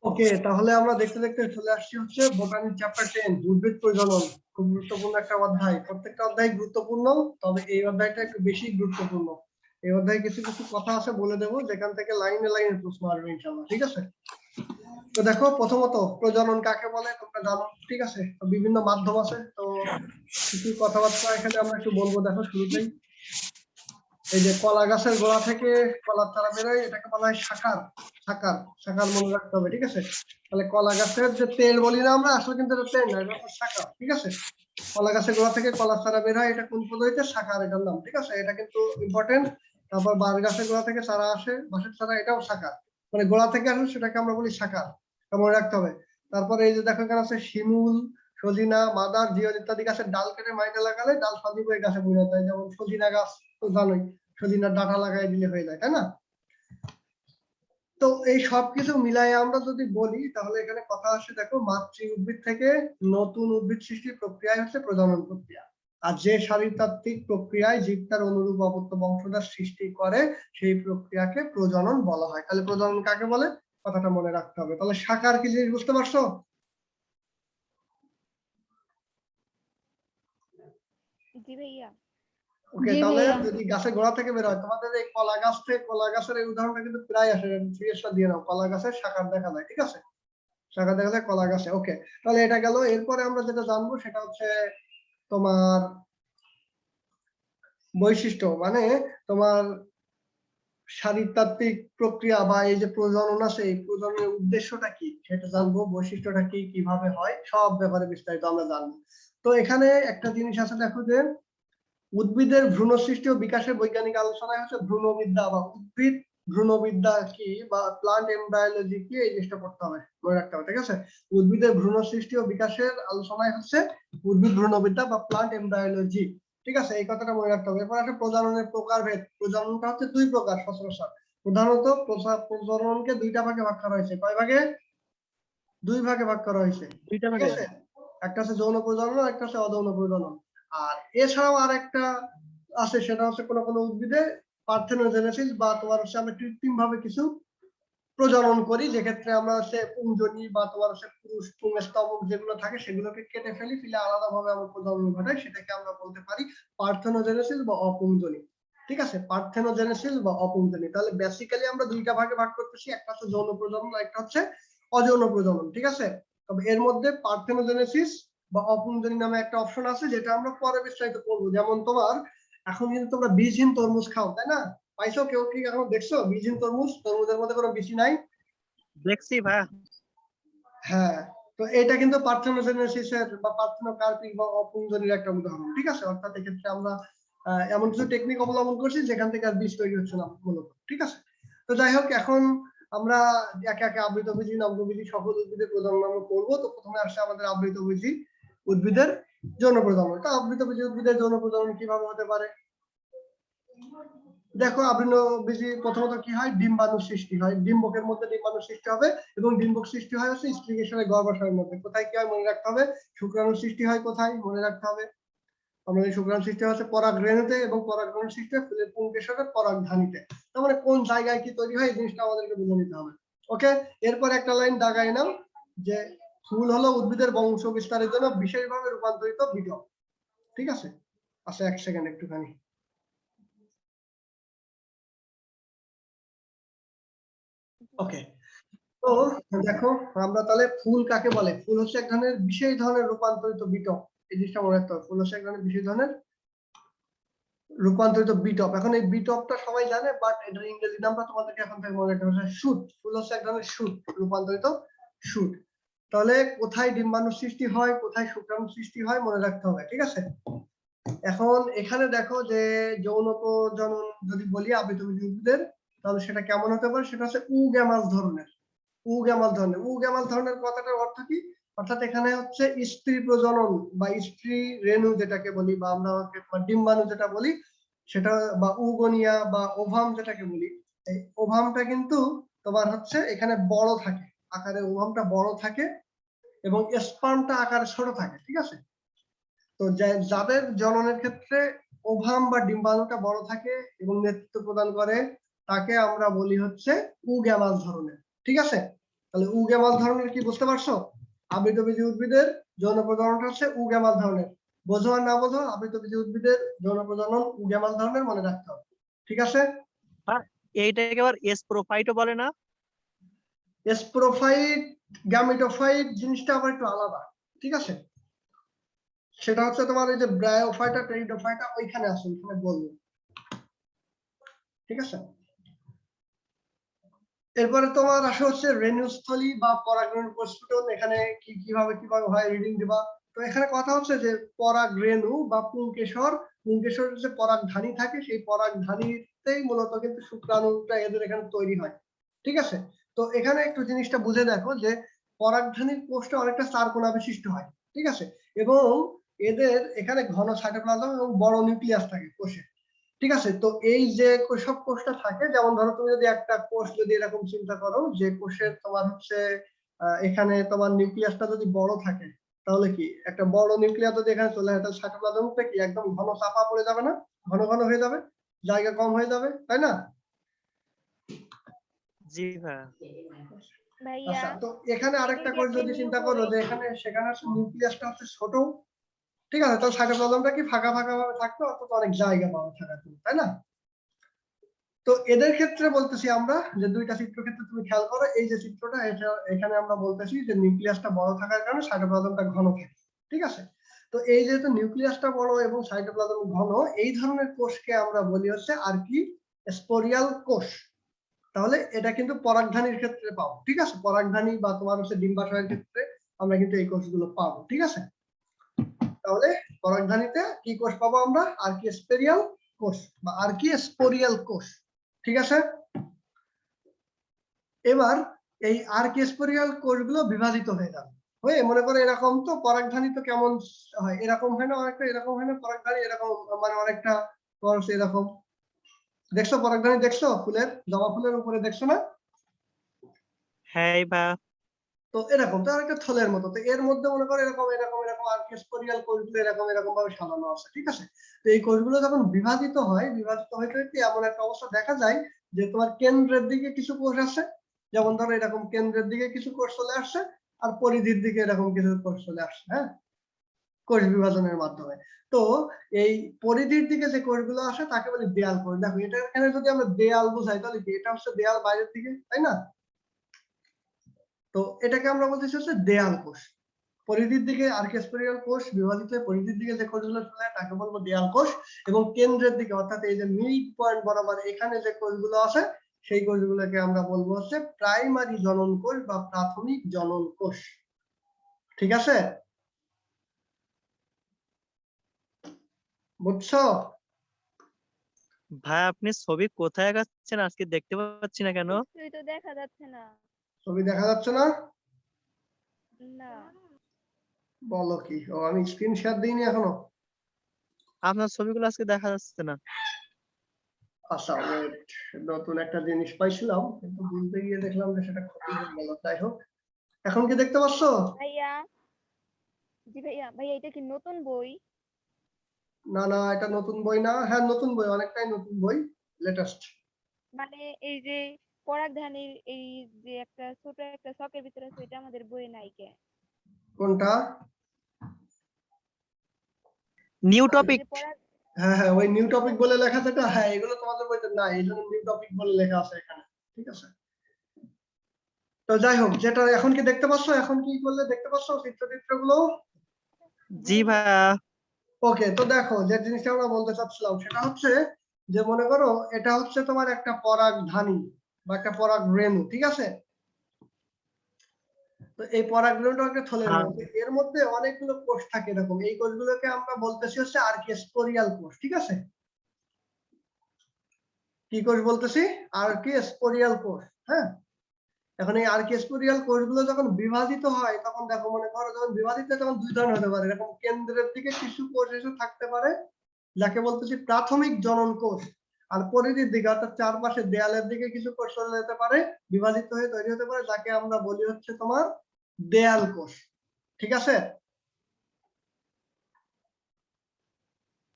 ওকে, তাহলে আমরা দেখতে দেখতে চলে আসছি হচ্ছে বোটানি চ্যাপ্টার 10 উদ্ভিদ প্রজনন। খুব গুরুত্বপূর্ণ একটা অধ্যায়। প্রত্যেকটা অধ্যায় গুরুত্বপূর্ণ, তবে এই অধ্যায়টা একটু বেশি গুরুত্বপূর্ণ। এই অধ্যায়ে কিছু কিছু কথা আছে বলে দেবো, যেখান থেকে লাইনে লাইনে প্রশ্ন আসবে ইনশাআল্লাহ। ঠিক আছে? তো দেখো, প্রথমত প্রজনন কাকে বলে তোমরা জানো, ঠিক আছে? তো বিভিন্ন মাধ্যম আছে, তো কিছু কথাবার্তা এখানে আমরা একটু বলবো। দেখো শুরুতেই এই যে কলা গাছের গোড়া থেকে কলার চারা বেরোয়, এটাকে বলা হয় শাখার। শাখার শাখার মনে রাখতে হবে, ঠিক আছে? তাহলে কলা গাছের যে তেল বলি না আমরা, আসলে কিন্তু এটা তেল না, এটা হচ্ছে শাখা, ঠিক আছে? কলা গাছের গোড়া থেকে কলার চারা বের হয়, এটা কোন পদ্ধতিতে? শাখার, এটার নাম, ঠিক আছে? এটা কিন্তু ইম্পর্টেন্ট। তারপর বাঁশ গাছের গোড়া থেকে চারা আসে, বাঁশের চারা, এটাও শাখা, মানে গোড়া থেকে আসে, সেটাকে আমরা বলি শাখার, এটা মনে রাখতে হবে। তারপরে এই যে দেখো এখানে আছে শিমুল, সজিনা, মাদার, জিওল ইত্যাদি গাছের ডাল কেটে মাটিতে লাগালে ডাল সজীব হয়ে গাছে পরিণত হয়। যেমন সজিনা গাছ তো জানোই, সজিনার ডাঁটা লাগাই দিলে হয়ে যায়, তাই না? তো এই সবকিছু মিলাই আমরা যদি বলি, তাহলে এখানে কথা আসে, দেখো মাতৃ উদ্ভিদ থেকে নতুন উদ্ভিদ সৃষ্টির প্রক্রিয়া হচ্ছে প্রজনন প্রক্রিয়া। আর যে শারীরতাত্ত্বিক প্রক্রিয়ায় জীব তার অনুরূপ অপত্য বংশধর সৃষ্টি করে, সেই প্রক্রিয়াকে প্রজনন বলা হয়। তাহলে প্রজনন কাকে বলে, কথাটা মনে রাখতে হবে। তাহলে শাখার কি জিনিস বুঝতে পারছো? জি ভাইয়া। ওকে, তাহলে যদি গাছের গোড়া থেকে বের হয়, তোমাদের এই কলা গাছ থেকে, কলা গাছের এই উদাহরণটা কিন্তু প্রায় আসে, সিরিয়াসটা দিয়ে নাও, কলা গাছের শাখার দেখা যায়, ঠিক আছে? শাখা দেখা যায় কলা গাছে। ওকে, তাহলে এটা গেল। এরপরে আমরা যেটা জানবো সেটা হচ্ছে তোমার বৈশিষ্ট্য, মানে তোমার শারীরতাত্ত্বিক প্রক্রিয়া বা এই যে প্রজনন আছে, এই প্রজননের উদ্দেশ্যটা কি সেটা জানবো, বৈশিষ্ট্যটা কি, কিভাবে হয়, সব ব্যাপারে বিস্তারিত আমরা জানবো। তো এখানে একটা জিনিস আছে, দেখো যে উদ্ভিদের ভ্রূণ সৃষ্টি ও বিকাশের বৈজ্ঞানিক আলোচনায় হচ্ছে ভ্রূণবিদ্যা বা উদ্ভিদ ভ্রূণবিদ্যা কি বা প্লান্ট এমব্রায়োলজি কি, এই জিনিসটা পড়তে হবে, মনে রাখতে হবে, ঠিক আছে? উদ্ভিদের ভ্রূণ সৃষ্টি ও বিকাশের আলোচনায় হচ্ছে উদ্ভিদ ভ্রূণবিদ্যা বা প্লান্ট এমব্রায়োলজি, ঠিক আছে? এই কথাটা মনে রাখতে হবে। এরপর একটা প্রজননের প্রকারভেদ। প্রজননটা হচ্ছে দুই প্রকার সচরাচর। প্রধানত প্রজননকে দুইটা ভাগে ভাগ করা হয়েছে। কয় ভাগে? দুই ভাগে ভাগ করা হয়েছে, দুইটা ঠিক ভাগে। আছে? একটা হচ্ছে যৌন প্রজনন, একটা হচ্ছে অযৌন প্রজনন। আর এছাড়াও আর একটা আছে, সেটা হচ্ছে কোনো কোনো উদ্ভিদে পার্থেনোজেনেসিস বা তোমার হচ্ছে আমরা কৃত্রিম ভাবে কিছু প্রজনন করি, যেক্ষেত্রে আমরা হচ্ছে পুংজনি বা তোমার হচ্ছে পুরুষ পুংস্তবক যেগুলো থাকে সেগুলোকে কেটে ফেলি, ফেলে আলাদা ভাবে আমরা প্রজনন ঘটাই, সেটাকে আমরা বলতে পারি পার্থেনোজেনেসিস বা অপুংজনি, ঠিক আছে? পার্থেনোজেনেসিস বা অপুংজনি। তাহলে বেসিক্যালি আমরা দুইটা ভাগে ভাগ করতেছি, একটা হচ্ছে যৌন প্রজনন, একটা হচ্ছে অযৌন প্রজনন, ঠিক আছে? তবে এর মধ্যে পার্থেনোজেনেসিস বা অপুংজনি নামে একটা অপশন আছে, যেটা আমরা পরে বিস্তারিত করবো। যেমন তোমার এখন কিন্তু তোমরা বীজহীন তরমুজ খাও, তাই না? পাইছো? কেউ কি এখন দেখছো বীজহীন তরমুজ? তরমুজের মধ্যে কোনো বীজ নাই। দেখছি ভাই। হ্যাঁ, তো এটা কিন্তু পার্থেনোজেনেসিসের বা পার্থেনোকার্পিক বা অপুংজনির একটা উদাহরণ, ঠিক আছে? অর্থাৎ এক্ষেত্রে আমরা এমন কিছু টেকনিক অবলম্বন করছি যেখান থেকে আর বীজ তৈরি হচ্ছে না মূলত, ঠিক আছে? তো যাই হোক, এখন আমরা একে একে আবৃতবীজী, নগ্নবীজী সকল উদ্ভিদের প্রজনন আমরা করবো। তো প্রথমে আসছে আমাদের আবৃতবীজী উদ্ভিদের যৌন প্রজনন। তো আবৃতবীজী উদ্ভিদের যৌন প্রজনন কিভাবে হতে পারে? দেখো, আবৃতবীজী প্রথমত কি হয়, ডিম্বাণু সৃষ্টি হয়, ডিম্বকের মধ্যে ডিম্বাণু সৃষ্টি হবে, এবং ডিম্বক সৃষ্টি হয় হচ্ছে স্ত্রীকেশরের গর্ভাশয়ের মধ্যে। কোথায় কি হয় মনে রাখতে হবে, শুক্রাণু সৃষ্টি হয় কোথায় মনে রাখতে হবে, আমাদের শুক্রাণু সৃষ্টি হচ্ছে পরাগরেণুতে, এবং পরাগরেণু সৃষ্টি হয় ফুলের পুংকেশরের পরাগধানীতে। তার মানে কোন জায়গায় কি তৈরি হয় এই জিনিসটা আমাদেরকে বুঝে নিতে হবে। ওকে, এরপর একটা লাইন দাগাই নাও যে ফুল হলো উদ্ভিদের বংশ বিস্তারের জন্য বিশেষভাবে রূপান্তরিত বীজক, ঠিক আছে? আচ্ছা, এক সেকেন্ড একটুখানি। ওকে, তো দেখো, আমরা তাহলে ফুল কাকে বলে? ফুল হচ্ছে এক ধরনের বিশেষ ধরনের রূপান্তরিত বিটপ। এই জিনিসটা মনে রাখতে হবে, ফুল হচ্ছে এক ধরনের বিশেষ ধরনের রূপান্তরিত বিটপ। এখন এই বিটপটা সবাই জানে, বাট এটার ইংরেজি নামটা তোমাদেরকে এখন থেকে মনে রাখতে হবে, শুট। ফুল হচ্ছে এক ধরনের শুট, রূপান্তরিত শুট। তাহলে কোথায় ডিম্বাণু সৃষ্টি হয়, কোথায় শুক্রাণু সৃষ্টি হয় মনে রাখতে হবে, ঠিক আছে? এখন এখানে দেখো যে যৌন প্রজনন যদি বলি আবৃতবীজী উদ্ভিদের, তাহলে সেটা কেমন হতে পারে? সেটা হচ্ছে উগ্যামাস ধরনের। উগ্যামাস ধরনের, উগ্যামাস ধরনের কথাটার অর্থ কি? অর্থাৎ এখানে হচ্ছে স্ত্রী প্রজনন বা স্ত্রী রেণু যেটাকে বলি, বা আমরা ডিম্বাণু যেটা বলি সেটা, বা উগনিয়া বা ওভাম যেটাকে বলি, এই ওভামটা কিন্তু তোমার হচ্ছে এখানে বড় থাকে আকারে, ওভামটা বড় থাকে, এবং স্পার্মটা আকারে ছোট থাকে, ঠিক আছে? তো যাদের জননের ক্ষেত্রে ওভাম বা ডিম্বাণুটা বড় থাকে এবং নেতৃত্ব প্রদান করে, তাকে আমরা বলি হচ্ছে উগ্যামাস ধরনের, ঠিক আছে? তাহলে উগেমাল ধরনের কি বুঝতে পারছো? আবৃতবীজী উদ্ভিদের যৌন প্রজননটা হচ্ছে উগেমাল ধরনের। বোঝো আর না বোঝো, আবৃতবীজী উদ্ভিদের যৌন প্রজনন উগেমাল ধরনের মনে রাখতে হবে। ঠিক আছে? এইটাকে আবার স্প্রোফাইটও বলে না? স্প্রোফাইট গ্যামেটোফাইট জিনিসটা আবার একটু আলাদা। ঠিক আছে? সেটা হচ্ছে তোমার এই যে ব্রায়োফাইটা টেরিডোফাইটা ওইখানে আছে, ওইখানে বলবো। ঠিক আছে? এরপরে তোমার আসে হচ্ছে রেণুস্থলী বা পরাগরেণু প্রস্ফুটন। এখানে কিভাবে হয় রিডিং দিবা। তো এখানে কথা হচ্ছে যে পরাগরেণু বা পুংকেশর, পুংকেশর যে পরাগধানী থাকে সেই পরাগধানীতেই মূলত কিন্তু শুক্রাণুটা এদের এখানে তৈরি হয়। ঠিক আছে? তো এখানে একটু জিনিসটা বুঝে দেখো যে পরাগধানীর কোষটা অনেকটা চারকোনা বিশিষ্ট হয়। ঠিক আছে? এবং এদের এখানে ঘন সাইটোপ্লাজম এবং বড় নিউক্লিয়াস থাকে কোষে। ঠিক আছে? তো এই যে সব কোষটা থাকে, যেমন ধরো তুমি যদি একটা কোষ যদি এরকম চিন্তা করো যে কোষের তোমার হচ্ছে এখানে তোমার নিউক্লিয়াসটা যদি বড় থাকে, তাহলে কি একটা বড় নিউক্লিয়াস যদি এখানে চলে আসে তাহলে সাইটোপ্লাজমটা কি একদম ঘন চাপা পড়ে যাবে না? ঘন ঘন হয়ে যাবে, জায়গা কম হয়ে যাবে, তাই না? জি ভাইয়া। ভাইয়া আচ্ছা, তো এখানে আরেকটা কোষ যদি চিন্তা করো যে এখানে সেখানে হচ্ছে নিউক্লিয়াসটা হচ্ছে ছোট। ঠিক আছে? তাহলে সাইটোপ্লাজমটা কি ফাঁকা ফাঁকা ভাবে থাকতো, অর্থাৎ অনেক জায়গা পাবে থাকার জন্য, তাই না? তো এদের ক্ষেত্রে বলতেছি আমরা যে দুইটা চিত্র ক্ষেত্রে তুমি খেয়াল করো, এই যে চিত্রটা এটা এখানে আমরা বলতেছি যে নিউক্লিয়াসটা বড় থাকার কারণে সাইটোপ্লাজমটা ঘন থাকে। ঠিক আছে? তো এই যেহেতু নিউক্লিয়াসটা বড় এবং সাইটোপ্লাজম ঘন, এই ধরনের কোষকে আমরা বলি হচ্ছে আর কি স্পোরিয়াল কোষ। তাহলে এটা কিন্তু পরাগধানীর ক্ষেত্রে পাবো। ঠিক আছে? পরাগধানী বা তোমার হচ্ছে ডিম্বাশয়ের ক্ষেত্রে আমরা কিন্তু এই কোষগুলো পাবো। ঠিক আছে? তাহলে পরাগধানীতে কি কোষ পাবো আমরা? আর্কিস্পেরিয়াল কোষ বা আর্কিস্পোরিয়াল কোষ। ঠিক আছে? এবার এই আর্কিস্পোরিয়াল কোষগুলো বিভাজিত হয়ে যাবে, হয়ে মনে করো এরকম। তো পরাগধানী তো কেমন হয়? এরকম হয় না অনেকটা? এরকম হয় না পরাগধানী? এরকম মানে অনেকটা এরকম। দেখছো পরাগধানী? দেখছো ফুলের, জবা ফুলের উপরে দেখছো না? হ্যাঁ ভাইয়া। তো এরকম তো একটা থলের মতো। তো এর মধ্যে মনে করো এরকম এরকম এরকম আর্কিস্পোরিয়াল কোষগুলো এরকম এরকম ভাবে সাজানো আছে। ঠিক আছে? তো এই কোষগুলো যখন বিভাজিত হয়, বিভাজিত হইতে হইতে এমন একটা অবস্থা দেখা যায় যে তোমার কেন্দ্রের দিকে কিছু কোষ আছে, যেমন ধরো এরকম কেন্দ্রের দিকে কিছু কোষ চলে আসছে, আর পরিধির দিকে এরকম কিছু কোষ চলে আসছে। হ্যাঁ, কোষ বিভাজনের মাধ্যমে। তো এই পরিধির দিকে যে কোষগুলো আসে তাকে বলে দেয়াল কোষ। দেখো এটা এখানে যদি আমরা দেয়াল বুঝাই তাহলে কি এটা হচ্ছে দেয়াল বাইরের দিকে, তাই না? তো এটাকে আমরা বলতেছি হচ্ছে দেয়াল কোষ। পরিধির দিকে আর্কিস্পোরিয়াল কোষ বিভাজিত হয়ে পরিধির দিকে যে কোষগুলো চলে তাকে বলবো দেয়াল কোষ। এবং কেন্দ্রের দিকে অর্থাৎ এই যে মিড পয়েন্ট বরাবর এখানে যে কোষগুলো আছে সেই কোষগুলোকে আমরা বলবো হচ্ছে প্রাইমারি জনন কোষ বা প্রাথমিক জনন কোষ। ঠিক আছে? বুঝছো? ভাই আপনি ছবি কোথায় আঁকাচ্ছেন? আজকে দেখতে পাচ্ছি না কেন? কিছুই তো দেখা যাচ্ছে না। ছবি দেখা যাচ্ছে না? না বলো কি? ও আমি স্ক্রিন শেয়ার দিইনি এখনো। আপনার ছবিগুলো আজকে দেখা যাচ্ছে না। আচ্ছা ওয়েট, নতুন একটা জিনিস পাইছিলাম কিন্তু বুঝতে গিয়ে দেখলাম যে সেটা ক্ষতি হয়ে গেল। যাই হোক, এখন কি দেখতে পাচ্ছো? ভাইয়া। জি ভাইয়া, ভাইয়া এটা কি নতুন বই? না না, এটা নতুন বই না। হ্যাঁ নতুন বই, অনেকটাই নতুন বই, লেটেস্ট। মানে এই যে পরাগধানীর এই যে একটা ছোট একটা শখের ভিতরে আছে, এটা আমাদের বইয়ে নাই কে? কোনটা? নিউ এই টপিক। যে পরাগ হ্যাঁ হ্যাঁ, ওই নিউ নিউ টপিক বলে টপিক। লেখা যেটা, হ্যাঁ এগুলো তোমাদের বইতে নাই, এই জন্য নিউ টপিক বলে লেখা আছে এখানে। ঠিক আছে? তো যাই হোক, যেটা এখন কি দেখতে পাচ্ছ, এখন কি করলে দেখতে পাচ্ছ চিত্রগুলো? জি ভাইয়া ভাইয়া। ওকে, তো দেখো যে জিনিসটা আমরা বলতে চাচ্ছিলাম সেটা হচ্ছে যে মনে করো এটা হচ্ছে তোমার একটা পরাগধানী বা একটা পরাগরেণু। ঠিক আছে? তো এই পরাগরেণুটা একটা থলের হ্যাঁ। মধ্যে, এর মধ্যে অনেকগুলো কোষ থাকে এরকম। এই কোষগুলোকে আমরা বলতেছি হচ্ছে আর্কিস্পোরিয়াল কোষ। ঠিক আছে? কি কোষ বলতেছি? আর্কিস্পোরিয়াল কোষ। হ্যাঁ, এখন এই আর্কিস্পোরিয়াল কোষগুলো যখন বিভাজিত হয় তখন দেখো মনে করো যখন বিভাজিত হয় তখন দুই ধরনের হতে পারে। এরকম কেন্দ্রের দিকে কিছু কোষ এসে থাকতে পারে যাকে বলতেছি প্রাথমিক জনন কোষ, আর পরিধির দিকে অর্থাৎ চারপাশে দেয়ালের দিকে কিছু কোষ চলে যেতে পারে, বিভাজিত হয়ে তৈরি হতে পারে, যাকে আমরা বলি হচ্ছে তোমার দেয়াল কোষ। ঠিক আছে?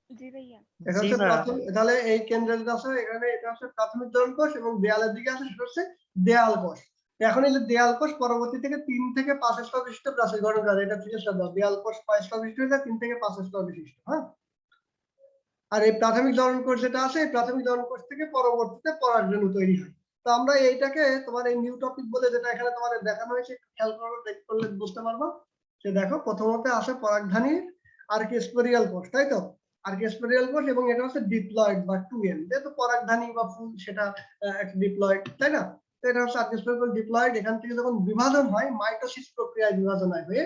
জি ভাইয়া। এটা জি হচ্ছে ভাইয়া। প্রাথমিক, তাহলে এই কেন্দ্রের আছে এখানে এটা হচ্ছে প্রাথমিক জনন কোষ এবং দেয়ালের দিকে আছে সেটা হচ্ছে দেয়াল কোষ। এখন এই যে দেয়াল কোষ পরবর্তী থেকে 3 থেকে 5 স্তর বিশিষ্ট প্রাচীর গঠন করে, এটা ঠিক আছে। দেয়াল কোষ 5 স্তর বিশিষ্ট হয়ে যায়, 3 থেকে 5 স্তর বিশিষ্ট। হ্যাঁ, আর এই প্রাথমিক জনন কোষ যেটা আছে, এই প্রাথমিক জনন কোষ থেকে পরবর্তীতে পরাগরেণু তৈরি হয়। তো আমরা এইটাকে তোমার এই নিউ টপিক বলে যেটা এখানে তোমাদের দেখানো হয়েছে, খেয়াল করলে বুঝতে পারবো। যে দেখো প্রথমত আছে পরাগধানীর আর্কিস্পোরিয়াল কোষ, তাই তো? আর্কিস্পোরিয়াল কোষ, এবং এটা হচ্ছে ডিপ্লয়েড বা 2n, যেহেতু পরাগধানী বা ফুল সেটা একটা ডিপ্লয়েড, তাই না? তো এটা হচ্ছে আর্কিস্পোরিয়াল ডিপ্লয়েড। এখান থেকে যখন বিভাজন হয় মাইটোসিস প্রক্রিয়ায় বিভাজন হয়ে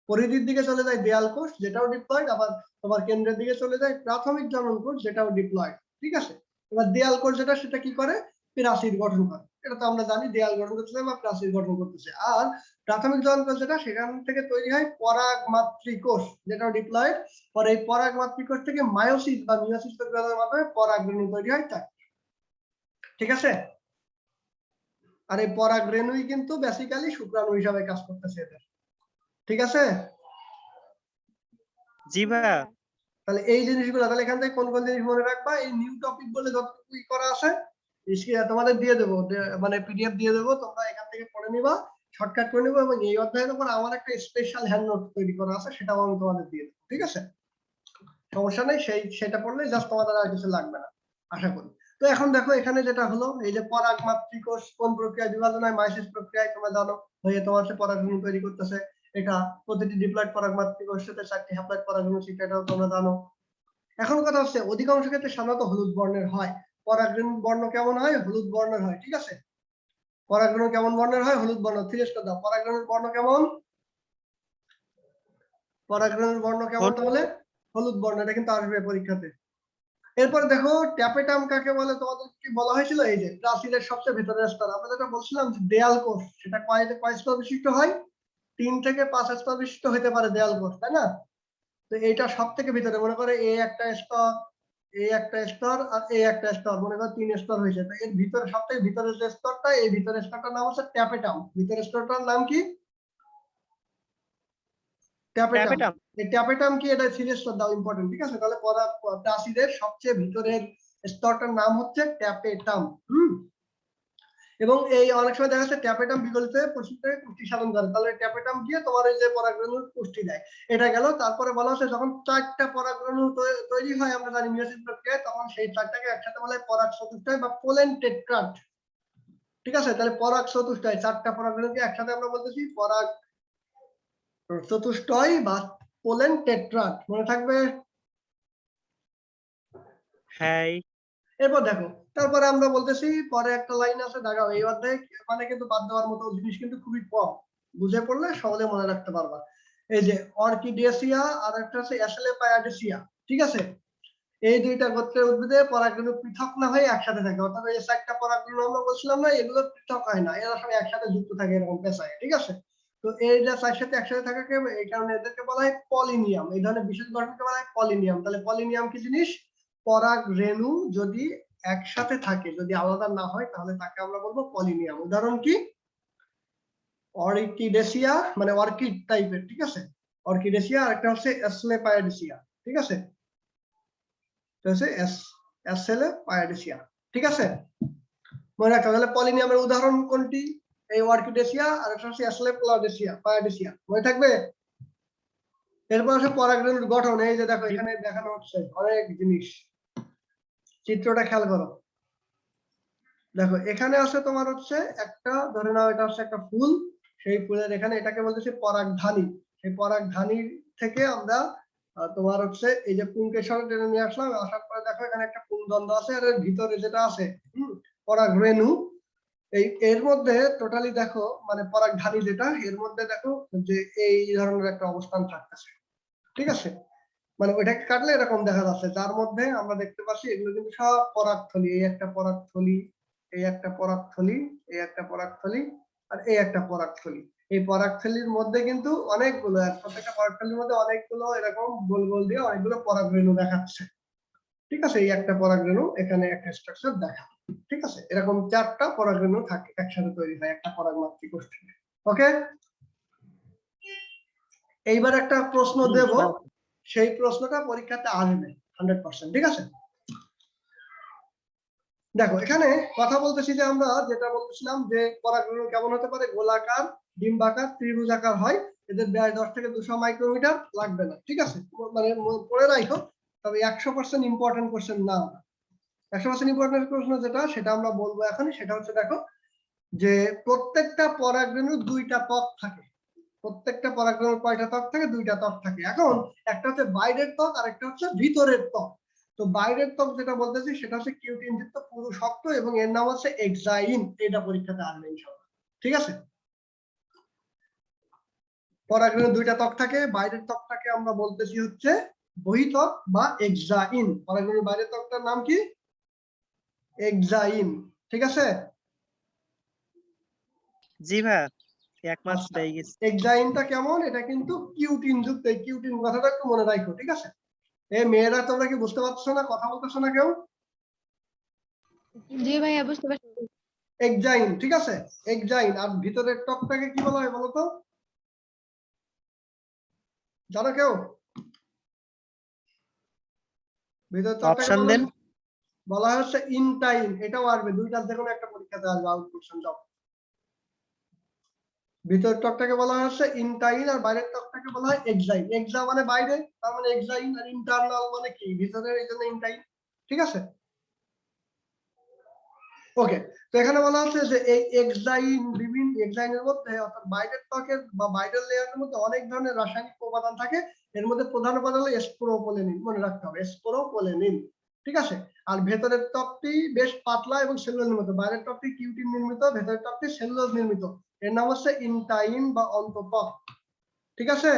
পরিধির দিকে চলে যায় দেয়াল কোষ, যেটাও ডিপ্লয়েড, আবার তোমার কেন্দ্রের দিকে চলে যায় প্রাথমিক জনন কোষ, যেটাও ডিপ্লয়েড। ঠিক আছে, এবার দেয়াল কোষ যেটা, সেটা কি করে? প্রাচীর গঠন করে। এটা তো আমরা জানি, দেয়াল গঠন করতেছে বা প্রাচীর গঠন করতেছে। আর প্রাথমিক জনন কোষ যেটা, সেখান থেকে তৈরি হয় পরাগ মাতৃকোষ, যেটাও ডিপ্লয়েড। পরে এই পরাগ মাতৃকোষ থেকে মায়োসিস বা মিয়োসিস প্রক্রিয়ার মাধ্যমে পরাগরেণু তৈরি হয়। ঠিক আছে, আর এই পরাগরেণুই কিন্তু বেসিক্যালি শুক্রাণু হিসাবে কাজ করতেছে এদের। ঠিক আছে, জি ভাইয়া। তাহলে এই জিনিসগুলো, তাহলে এখান থেকে কোন কোন জিনিস মনে রাখবা, এই নিউ টপিক বলে যতটুকু করা আছে তোমাদের দিয়ে দেবো, মানে পিডিএফ দিয়ে দেবো, তোমরা এখান থেকে পড়ে নিবা, শর্টকাট করে নিবো। এবং এই অধ্যায়ের উপর আমার একটা স্পেশাল হ্যান্ড নোট তৈরি করা আছে, সেটাও আমি তোমাদের দিয়ে দেবো। ঠিক আছে, সমস্যা নেই, সেটা পড়লে জাস্ট তোমাদের আর কিছু লাগবে না, আশা করি। তো এখন দেখো এখানে যেটা হলো, এই যে পরাগ মাতৃকোষ কোন প্রক্রিয়ায় বিভাজন হয়? মাইসিস প্রক্রিয়ায়, তোমরা জানো, হয়ে তোমার সে পরাগরেণু তৈরি করতেছে। এটা প্রতিটি ডিপ্লয়েড পরাগ মাতৃকোষ সাথে 4টি হ্যাপ্লয়েড পরাগরেণু, সেটাও তোমরা জানো। এখন কথা হচ্ছে, অধিকাংশ ক্ষেত্রে সাধারণত হলুদ বর্ণের হয়। পরাগরেণুর বর্ণ কেমন হয়? হলুদ বর্ণের হয়। ঠিক আছে, পরাগরেণু কেমন বর্ণের হয়? হলুদ বর্ণ। থিরেশ দাও, পরাগরেণুর বর্ণ কেমন? পরাগরেণুর বর্ণ কেমন তাহলে? হলুদ বর্ণ। এটা কিন্তু আসবে পরীক্ষাতে। এরপর দেখো ট্যাপেটাম কাকে বলে, তোমাদের কি বলা হয়েছিল? এই যে প্রাচীরের সবচেয়ে ভেতরের স্তর, আমরা যেটা বলছিলাম যে দেয়াল কোষ, সেটা কয় স্তর বিশিষ্ট হয়? 3 থেকে 5 স্তর বিশিষ্ট হতে পারে দেয়াল কোষ, তাই না? তো এইটা সব থেকে ভিতরে, মনে করে এই একটা স্তর, এই একটা স্তর, আর এই একটা স্তর, মনে করো 3 স্তর হয়েছে। তো এর ভিতরে সব থেকে ভিতরের যে স্তরটা, এই ভিতরের স্তরটার নাম হচ্ছে ট্যাপেটাম। ভিতরের স্তরটার নাম কি? ট্যাপেটাম। ট্যাপেটাম। এই ট্যাপেটাম কি? এটা সিরিয়াস দাও, ইম্পর্টেন্ট। ঠিক আছে, তাহলে প্রাচীরের সবচেয়ে ভিতরের স্তরটার নাম হচ্ছে ট্যাপেটাম। এবং এই অনেক সময় দেখা যাচ্ছে ট্যাপেটাম বিগলিত হয়ে প্রচুর পুষ্টি সাধন করে, তাহলে ট্যাপেটাম গিয়ে তোমার এই যে পরাগরেণুর পুষ্টি দেয়, এটা গেল। তারপরে বলা হচ্ছে যখন 4টা পরাগরেণু তৈরি হয়, আমরা জানি মিয়োসিস প্রক্রিয়ায়, তখন সেই 4টাকে একসাথে বলা হয় পরাগ চতুষ্টয় বা পোলেন টেট্রাড। ঠিক আছে, তাহলে পরাগ চতুষ্টয়, 4টা পরাগরেণুকে একসাথে আমরা বলতেছি পরাগ চতুষ্টয় বা পোলেন টেট্রাড। মনে থাকবে? হ্যাঁ। এরপর দেখো, তারপরে আমরা বলতেছি, পরে একটা লাইন আছে, দেখাও এই অধ্যায়ে মানে কিন্তু বাদ দেওয়ার মতো জিনিস কিন্তু খুবই কম, বুঝে পড়লে সহজে মনে রাখতে পারবা। এই যে অর্কিডেসিয়া আর একটা হচ্ছে অ্যাসলেপায়াডেসিয়া। ঠিক আছে, এই দুইটা গোত্রের উদ্ভিদে পরাগরেণু পৃথক না হয়ে একসাথে থাকে, অর্থাৎ এই 4টা পরাগরেণু আমরা বলছিলাম না, এগুলো পৃথক হয় না, এরা সব একসাথে যুক্ত থাকে এরকম পেশায়। ঠিক আছে, তো এই যে 4 সাথে একসাথে থাকাকে, এই কারণে এদেরকে বলা হয় পলিনিয়াম। এই ধরনের বিশেষ গঠনকে বলা হয় পলিনিয়াম। তাহলে পলিনিয়াম কি জিনিস? পরাগরেণু যদি একসাথে থাকে, যদি আলাদা না হয়, তাহলে তাকে আমরা বলবো পলিনিয়াম। উদাহরণ কি? অর্কিডেসিয়া, মানে অর্কিড টাইপের। ঠিক আছে, অর্কিডেসিয়া, আর একটা হচ্ছে অ্যাসলেপায়াডেসিয়া। ঠিক আছে, অ্যাসলেপায়াডেসিয়া। ঠিক আছে, মনে রাখতে হবে। তাহলে পলিনিয়ামের উদাহরণ কোনটি? এই অর্কিডেসিয়া, আর একটা হচ্ছে অ্যাসলেপায়াডেসিয়া। মনে থাকবে? এরপর হচ্ছে পরাগরেণুর গঠন। এই যে দেখো এখানে দেখানো হচ্ছে অনেক জিনিস, চিত্রটা খেয়াল করো। দেখো এখানে আছে তোমার হচ্ছে একটা, ধরে নাও এটা হচ্ছে একটা ফুল, সেই ফুলের এখানে এটাকে বলতেছে পরাগধানী। সেই পরাগধানীর থেকে আমরা তোমার হচ্ছে এই যে পুংকেশর টেনে নিয়ে আসলাম, আসার পরে দেখো এখানে একটা পুংদণ্ড আছে, আর এর ভিতরে যেটা আছে পরাগরেণু, এর মধ্যে টোটালি দেখো, মানে পরাগধানী যেটা, এর মধ্যে দেখো যে এই ধরনের একটা অবস্থান থাকতেছে। ঠিক আছে, মানে ওইটাকে কাটলে এরকম দেখা যাচ্ছে, যার মধ্যে আমরা দেখতে পাচ্ছি এগুলো কিন্তু সব পরাগথলি। এই একটা পরাগথলি, এই একটা পরাগথলি, এই একটা পরাগথলি, আর এই একটা পরাগথলি। এই পরাগথলির মধ্যে কিন্তু অনেকগুলো, প্রত্যেকটা পরাগথলির মধ্যে অনেকগুলো এরকম গোল গোল দিয়ে অনেকগুলো পরাগরেণু দেখাচ্ছে। ঠিক আছে, এই একটা পরাগরেণু, এখানে একটা স্ট্রাকচার দেখা। ঠিক আছে, এরকম 4টা পরাগরেণু থাকে, একসাথে তৈরি হয় একটা পরাগ মাতৃকোষ থেকে। ওকে, এইবার একটা প্রশ্ন দেব, সেই প্রশ্নটা পরীক্ষাতে আসবে 100%। ঠিক আছে, দেখো এখানে কথা বলতেছি যে আমরা যেটা বলতেছিলাম যে পরাগরেণু কেমন হতে পারে, গোলাকার, ডিম্বাকার, ত্রিভুজাকার হয়। এদের ব্যাস 10 থেকে 200 মাইক্রোমিটার, লাগবে না, ঠিক আছে, মানে পড়ে রাখো। তবে 100% ইম্পর্টেন্ট কোশ্চেন না, 100% ইম্পর্টেন্ট প্রশ্ন যেটা সেটা আমরা বলবো এখন, সেটা হচ্ছে দেখো যে প্রত্যেকটা পরাগরেণুর দুইটা ত্বক থাকে। প্রত্যেকটা পরাগরেণুর কয়টা ত্বক থাকে? দুইটা ত্বক থাকে। এখন একটা হচ্ছে বাইরের ত্বক আর একটা হচ্ছে ভিতরের ত্বক। তো বাইরের ত্বক যেটা বলতেছি সেটা হচ্ছে কিউটিন যুক্ত পুরু শক্ত এবং এর নাম হচ্ছে এক্সাইন। এটা পরীক্ষাতে আসবে ইনশাআল্লাহ, ঠিক আছে। পরাগরেণুর দুইটা ত্বক থাকে, বাইরের ত্বকটাকে আমরা বলতেছি হচ্ছে বহিত্বক বা এক্সাইন। পরাগরেণুর বাইরের ত্বকটার নাম কি? এক্সাইন, ঠিক আছে। জি ভাইয়া, এক মাস আচ্ছা, পেয়ে গেছি। এক্সাইনটা কেমন? এটা কিন্তু কিউটিন যুক্ত। এই কিউটিন কথাটা একটু মনে রাখো, ঠিক আছে। এই মেয়েরা তোমরা কি বুঝতে পারছো না? কথা বলতেছো না কেউ? জি ভাইয়া, বুঝতে পারছি। এক্সাইন, ঠিক আছে, এক্সাইন। আর ভিতরের ত্বকটাকে কি বলা হয় বলো তো? জানো কেউ? ভিতরের ত্বকটাকে অপশন দেন। বলা হচ্ছে ইনটাইন। এটাও আসবে, দুইটার যে কোনো একটা পরীক্ষাতে আসবে, আউট কোশ্চেন যাও। ভিতরের ত্বকটাকে বলা হচ্ছে ইনটাইন আর বাইরের ত্বকটাকে বলা হয় এক্সাইন। এক্সা মানে বাইরে, তার মানে এক্সাইন, আর ইন্টারনাল মানে কি ভিতরে, এই জন্য ইনটাইন, ঠিক আছে। ওকে, তো এখানে বলা হচ্ছে যে এই এক্সাইন, বিভিন্ন এক্সাইনের মধ্যে অর্থাৎ বাইরের ত্বকের বা বাইরের লেয়ারের মধ্যে অনেক ধরনের রাসায়নিক উপাদান থাকে। এর মধ্যে প্রধান উপাদান হলো স্পোরোপোলেনিন, মনে রাখতে হবে স্পোরোপোলেনিন, ঠিক আছে। আর ভেতরের ত্বকটি বেশ পাতলা এবং সেলুলোজ নির্মিত। বাইরের ত্বকটি কিউটিন নির্মিত, ভেতরের ত্বকটি সেলুলোজ নির্মিত। এর নাম হচ্ছে ইনটাইন বা অন্তত্বক, ঠিক আছে।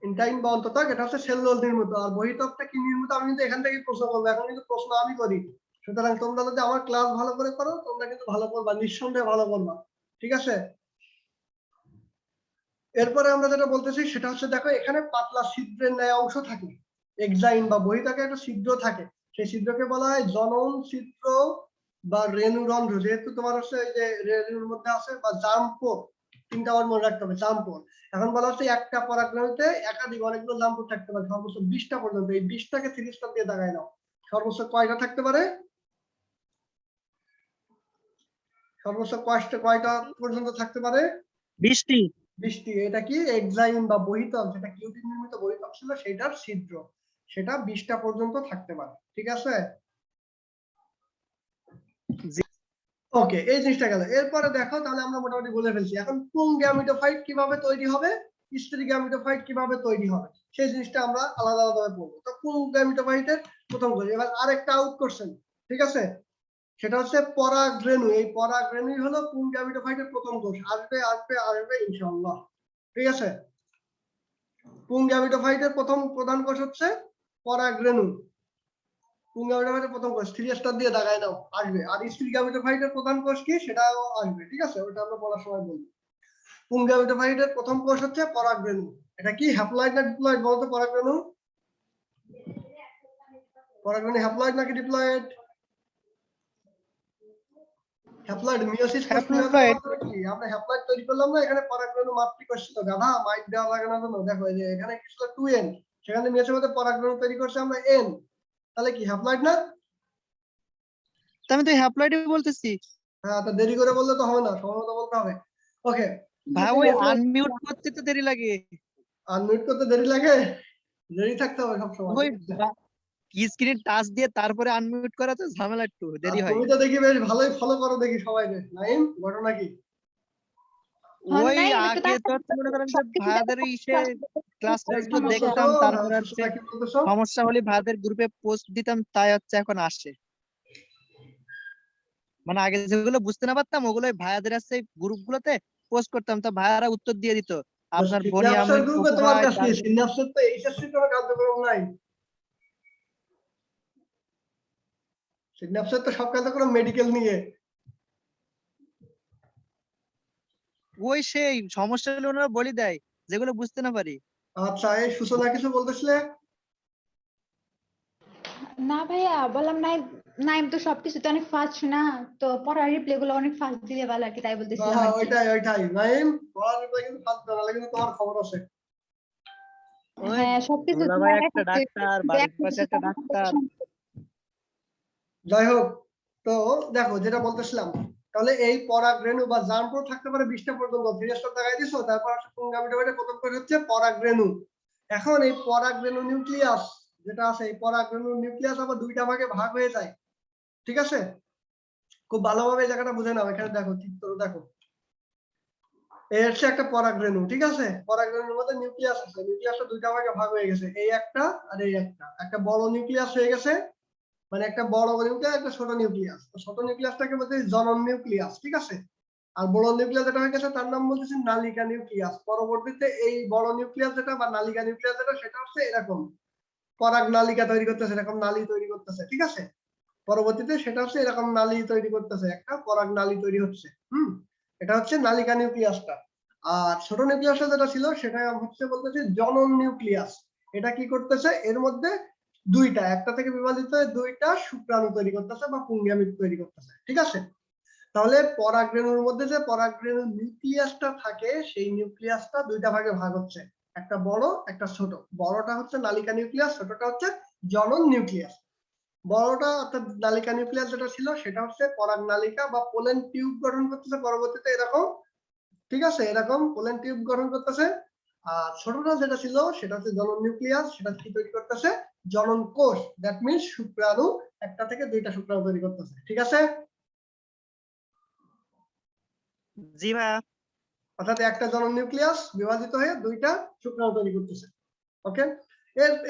ইনটাইন বা অন্তত্বক, এটা হচ্ছে সেলুলোজ নির্মিত। আর বহিত্বকটা কি নির্মিত? আমি কিন্তু এখান থেকে প্রশ্ন করবো, এখন কিন্তু প্রশ্ন আমি করি। সুতরাং তোমরা যদি আমার ক্লাস ভালো করে করো, তোমরা কিন্তু ভালো করবা, নিঃসন্দেহে ভালো করবা, ঠিক আছে। এরপরে আমরা যেটা বলতেছি সেটা হচ্ছে দেখো এখানে পাতলা ছিদ্রের ন্যায় অংশ থাকে। এক্সাইন বা বহিত্বকে একটা ছিদ্র থাকে, সেই ছিদ্রকে বলা হয় জনন ছিদ্র বা রেণুরন্ধ্র। যেহেতু তোমার হচ্ছে এই যে রেণুর মধ্যে আছে, বা জাম্পোর, তিনটা বার মনে রাখতে হবে, জাম্পোর। এখন বলা হচ্ছে একটা পরাগরেণুতে একাধিক অনেকগুলো জাম্পোর থাকতে পারে, সর্বোচ্চ 20টা পর্যন্ত। এই 20টাকে 3 স্টার দিয়ে দাগায় নাও। সর্বোচ্চ কয়টা থাকতে পারে? সর্বোচ্চ কয়টা পর্যন্ত থাকতে পারে? 20টি। 20টি। এটা কি এক্সাইন বা বহিত্বক, যেটা কিউটিন নির্মিত বহিত্বক ছিল সেটার ছিদ্র, সেটা 20টা পর্যন্ত থাকতে পারে, ঠিক আছে। জি। ওকে, এই জিনিসটা গেল। এরপরে দেখো তাহলে আমরা মোটামুটি বলে ফেলছি। এখন পুং গ্যামিটোফাইট কিভাবে তৈরি হবে, স্ত্রী গ্যামিটোফাইট কিভাবে তৈরি হবে, সেই জিনিসটা আমরা আলাদা আলাদা ভাবে পড়বো। তো পুং গ্যামিটোফাইটের প্রথম করি। এবার আরেকটা আউট কোশ্চেন, ঠিক আছে, সেটা হচ্ছে পরাগরেণু। এই পরাগরেণুই হলো পুং গ্যামিটোফাইটের প্রথম কোষ। আসবে আসবে আসবে ইনশাআল্লাহ, ঠিক আছে। পুং গ্যামিটোফাইটের প্রথম প্রধান কোষ হচ্ছে পরাগরেণু। পুং গ্যামিটোফাইটের প্রথম কোষ 3 স্টার দিয়ে দাগায় নাও, আসবে। আর স্ত্রী গ্যামিটোফাইটের প্রধান কোষ কি সেটাও আসবে, ঠিক আছে, ওটা আমরা পড়ার সময় বলবো। পুং গ্যামিটোফাইটের প্রথম কোষ হচ্ছে পরাগরেণু। এটা কি হ্যাপ্লয়েড না ডিপ্লয়েড বলতো? পরাগরেণু, পরাগরেণু হ্যাপ্লয়েড নাকি ডিপ্লয়েড? হ্যাপ্লয়েড। মিয়োসিস কোষ কিভাবে হ্যাপ্লয়েড। হলো কি আমরা হ্যাপ্লয়েড তৈরি করলাম না, এখানে পরাগরেণু মাতৃকোষ ছিল, গাধা মাইক দেওয়া লাগে না জানো? দেখো এই যে এখানে কি ছিল 2n, সেখানে মিয়োসিস মধ্যে পরাগরেণু তৈরি করছে আমরা n, তাহলে কি হ্যাপ্লয়েড না? তো আমি তো হ্যাপ্লয়েডই বলতেছি। হ্যাঁ, তো দেরি করে বললে তো হবে না, সময় মতো বলতে হবে। ওকে, ভাই ওই আনমিউট করতে তো দেরি লাগে। আনমিউট করতে দেরি লাগে, দেরি থাকতে হবে সবসময়, ওই ঠিক আছে। স্ক্রিন টাচ দিয়ে তারপরে আনমিউট করা তো ঝামেলা, একটু আর দেরি হয়। তুমি তো দেখি বেশ ভালোই ফলো করো দেখি সবাই। নাইম, ঘটনা কি? ওই নাই একটু আগে তো হচ্ছে মনে করেন যে সবকিছু ভাইয়াদের ইসে ক্লাস এই কি গুলো বলতেছো? দেখতাম, হ্যাঁ, তারপরে হচ্ছে সুস্থতা কি বলতেছো? সমস্যা হলে ভাইয়াদের গ্রুপে পোস্ট দিতাম, তাই হচ্ছে এখন আসে। মানে আগে যেগুলো বুঝতে না পারতাম ওগুলো ভাইয়াদের আছে গ্রুপ গুলোতে পোস্ট করতাম, তো ভাইয়ারা উত্তর দিয়ে দিত। আপনার সিনাপসের বনিয়ামের গ্রুপে অপু তোমার ভাই, কাজ কি? তারপরে সিনাপসের তো এইচএসসি কোনো কার্যক্রম নাই। সিনাপসের তো সব কার্যক্রম মেডিকেল নিয়ে। ওই সেই সমস্যা হলে ওনারা বলে দেয় যেগুলো বুঝতে না পারি। আচ্ছা, এই সূচনা কিছু বলতেছিলে? না ভাইয়া, বললাম নাই, নাইম তো সবকিছুতে অনেক ফাস্ট না, তো পড়ার রিপ্লে গুলো অনেক ফাস্ট দিলে ভালো আর কি, তাই বলতেছিলাম হ্যাঁ, আর কি। ওইটাই ওইটাই নাইম, পড়ার ব্যাপারে কিন্তু ফাঁক দেওয়া না, কিন্তু তোমার খবর আছে। ওই হ্যাঁ, সবকিছু দুলা ভাই তোমার একটা কাছে ডাক্তার, বাড়ির পাশে একটা ডাক্তার। যাই হোক, তো দেখো যেটা বলতেছিলাম, তাহলে এই পরাগ রেণু বা জার্ম থাকতে পারে 20টা পর্যন্ত। ফিরেস্টার লাগাই দিছো, তারপর হচ্ছে পুংগামিটোফাইটে প্রথম করে হচ্ছে পরাগ রেণু। এখন এই পরাগ রেণু নিউক্লিয়াস যেটা আছে, এই পরাগ রেণু নিউক্লিয়াস আবার দুইটা ভাগে ভাগ হয়ে যায়। ঠিক আছে, খুব ভালোভাবে এই জায়গাটা বুঝে নাও। এখানে দেখো, চিত্র দেখো, এই হচ্ছে একটা পরাগ রেণু। ঠিক আছে, পরাগ রেণুর মধ্যে নিউক্লিয়াস আছে, নিউক্লিয়াসটা দুইটা ভাগে ভাগ হয়ে গেছে, এই একটা আর এই একটা বড় নিউক্লিয়াস হয়ে গেছে, মানে একটা বড় নিউক্লিয়াস একটা ছোট নিউক্লিয়াস। তো ছোট নিউক্লিয়াসটাকে বলতে জনন নিউক্লিয়াস। ঠিক আছে, আর বড় নিউক্লিয়াস যেটা হয়ে গেছে তার নাম বলতেছে নালিকা নিউক্লিয়াস। পরবর্তীতে এই বড় নিউক্লিয়াস যেটা বা নালিকা নিউক্লিয়াস যেটা, সেটা হচ্ছে এরকম পরাগ নালিকা তৈরি করতেছে, এরকম নালী তৈরি করতেছে। ঠিক আছে, পরবর্তীতে সেটা হচ্ছে এরকম নালী তৈরি করতেছে, একটা পরাগ নালী তৈরি হচ্ছে। এটা হচ্ছে নালিকা নিউক্লিয়াসটা। আর ছোট নিউক্লিয়াসটা যেটা ছিল সেটা হচ্ছে বলতেছে জনন নিউক্লিয়াস। এটা কি করতেছে, এর মধ্যে দুইটা, একটা থেকে বিভাজিত হয়ে দুইটা শুক্রাণু তৈরি করতেছে বা পুংগামিট তৈরি করতেছে। ঠিক আছে, তাহলে পরাগ রেণুর মধ্যে যে পরাগ রেণুর নিউক্লিয়াসটা থাকে, সেই নিউক্লিয়াসটা দুইটা ভাগে ভাগ হচ্ছে, একটা বড় একটা ছোট। বড়টা হচ্ছে নালিকা নিউক্লিয়াস, ছোটটা হচ্ছে জনন নিউক্লিয়াস। বড়টা অর্থাৎ নালিকা নিউক্লিয়াস যেটা ছিল সেটা হচ্ছে পরাগ নালিকা বা পোলেন টিউব গঠন করতেছে পরবর্তীতে এরকম। ঠিক আছে, এরকম পোলেন টিউব গঠন করতেছে। আর ছোটটা যেটা ছিল সেটা হচ্ছে জনন নিউক্লিয়াস, সেটা কি তৈরি করতেছে, জনন কোষ। দ্যাট মিনস শুক্রাণু, একটা থেকে দুইটা শুক্রাণু তৈরি করতেছে। ঠিক আছে, জি ভাইয়া। অর্থাৎ একটা জনন নিউক্লিয়াস বিভাজিত হয়ে দুইটা শুক্রাণু তৈরি করতেছে। ওকে,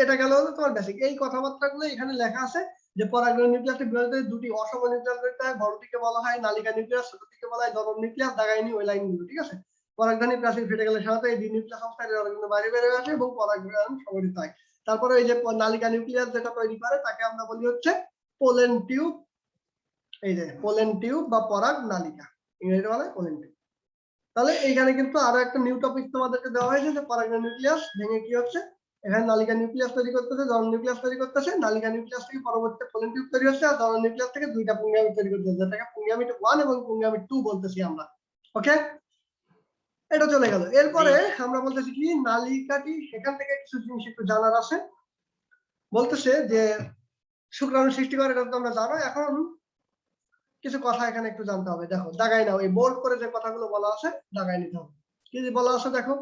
এটা গেল তোমার বেসিক। এই কথাবার্তাগুলো এখানে লেখা আছে যে পরাগরেণু নিউক্লিয়াসটি বিভাজিত হয়ে দুটি অসম নিউক্লিয়াস তৈরি হয়। বড়টিকে বলা হয় নালিকা নিউক্লিয়াস, ছোটটিকে বলা হয় জনন নিউক্লিয়াস। দাগাইনি ওই লাইনগুলো। ঠিক আছে, পরাগধানী প্রাচীর ফেটে গেলে সাধারণত এই নিউক্লিয়াস অবস্থায় পরাগরেণু বাইরে বের হয়ে আসে এবং পরাগরেণু সংগঠিত হয়। তারপরে এই যে নালিকা নিউক্লিয়াস যেটা তৈরি করে তাকে আমরা বলি হচ্ছে পোলেন টিউব। এই যে পোলেন টিউব বা পরাগ নালিকা, ইংরেজিতে বলে পোলেন টিউব। তাহলে এইখানে কিন্তু আরো একটা নিউ টপিক তোমাদেরকে দেওয়া হয়েছে যে পরাগরেণু নিউক্লিয়াস ভেঙে কি হচ্ছে, এখানে নালিকা নিউক্লিয়াস তৈরি করতেছে, জনন নিউক্লিয়াস তৈরি করতেছে। নালিকা নিউক্লিয়াস থেকে পরবর্তীতে পোলেন টিউব তৈরি হচ্ছে, আর জনন নিউক্লিয়াস থেকে দুইটা পুংগামিট তৈরি করতেছে, যেটাকে পুংগামিট 1 এবং পুংগামিট 2 বলতেছি আমরা। ওকে, এটা চলে গেল। এরপরে আমরা বলতেছি কি, নালিকাটি সেখান থেকে কিছু জিনিস একটু জানার আছে। বলতেছে যে শুক্রাণু সৃষ্টি করে, এটা তো আমরা জানো। এখন কিছু কথা এখানে একটু জানতে হবে। দেখো, দাগাই নাও, এই বোল্ড করে যে কথাগুলো বলা আছে দাগাই নিতে হবে। কি বলা আছে দেখো,